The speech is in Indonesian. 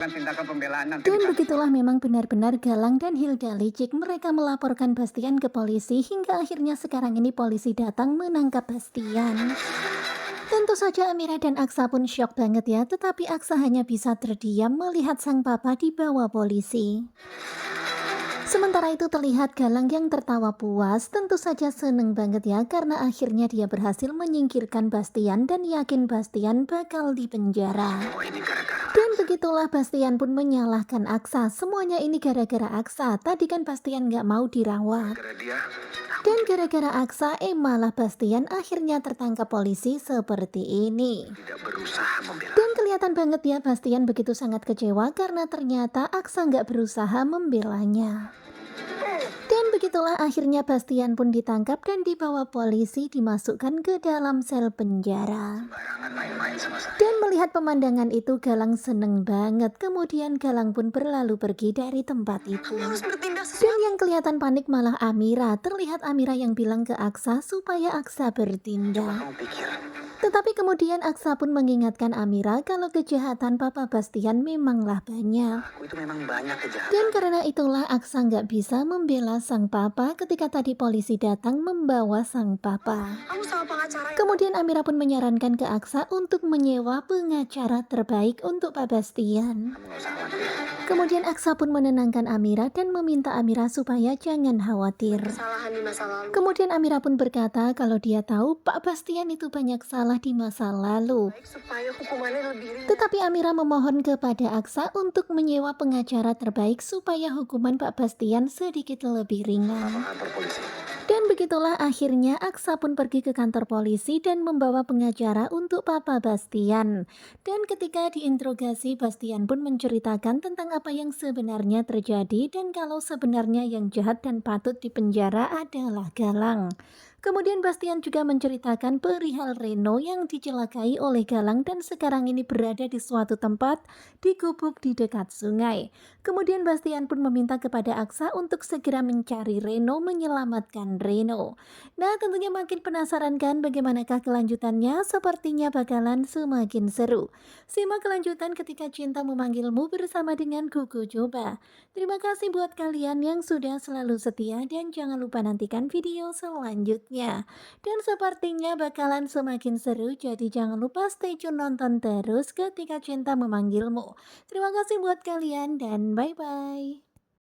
tindakan pembelaan nanti Dan dikasih. begitulah memang benar-benar Galang dan Hilda licik. Mereka melaporkan Bastian ke polisi hingga akhirnya sekarang ini polisi datang menangkap Bastian. Tentu saja Amira dan Aksa pun syok banget ya, tetapi Aksa hanya bisa terdiam melihat sang papa dibawa polisi. Sementara itu terlihat Galang yang tertawa puas, tentu saja seneng banget ya karena akhirnya dia berhasil menyingkirkan Bastian dan yakin Bastian bakal dipenjara. Oh, ini gara-gara Dan begitulah Bastian pun menyalahkan Aksa. Semuanya ini gara-gara Aksa. Tadi kan Bastian nggak mau dirawat. gara dia. Aku Dan gara-gara Aksa, malah Bastian akhirnya tertangkap polisi seperti ini. tidak berusaha membela. Dan kelihatan banget ya Bastian begitu sangat kecewa karena ternyata Aksa nggak berusaha membelanya. Dan begitulah akhirnya Bastian pun ditangkap dan dibawa polisi dimasukkan ke dalam sel penjara. Barangan main-main sama saya. Dan melihat pemandangan itu Galang seneng banget. Kemudian Galang pun berlalu pergi dari tempat itu. Harus bertindak Dan sesuatu. yang kelihatan panik malah Amira. Terlihat Amira yang bilang ke Aksa supaya Aksa bertindak. Kamu pikir Tetapi kemudian Aksa pun mengingatkan Amira kalau kejahatan Papa Bastian memanglah banyak. aku itu memang banyak kejahatan. Dan karena itulah Aksa nggak bisa membela sang papa ketika tadi polisi datang membawa sang papa. Kamu sama pengacara Kemudian Amira pun menyarankan ke Aksa untuk menyewa pengacara terbaik untuk Pak Bastian. Kamu nggak usah khawatir. Kemudian Aksa pun menenangkan Amira dan meminta Amira supaya jangan khawatir. Kesalahan di masa lalu. Kemudian Amira pun berkata kalau dia tahu Pak Bastian itu banyak salah di masa lalu. Baik supaya hukumannya lebih ringan. Tetapi Amira memohon kepada Aksa untuk menyewa pengacara terbaik supaya hukuman Pak Bastian sedikit lebih ringan. Kantor polisi. Dan begitulah akhirnya Aksa pun pergi ke kantor polisi dan membawa pengacara untuk Papa Bastian. Dan ketika diinterogasi, Bastian pun menceritakan tentang apa yang sebenarnya terjadi dan kalau sebenarnya yang jahat dan patut dipenjara adalah Galang. Kemudian Bastian juga menceritakan perihal Reno yang dicelakai oleh Galang dan sekarang ini berada di suatu tempat di gubuk di dekat sungai. Kemudian Bastian pun meminta kepada Aksa untuk segera mencari Reno, menyelamatkan Reno. Nah, tentunya makin penasaran kan bagaimanakah kelanjutannya? Sepertinya bakalan semakin seru. Simak kelanjutan ketika cinta memanggilmu bersama dengan Kuku Coba. Terima kasih buat kalian yang sudah selalu setia dan jangan lupa nantikan video selanjutnya. Dan sepertinya bakalan semakin seru, jadi jangan lupa stay tune nonton terus ketika cinta memanggilmu. Terima kasih buat kalian dan bye-bye.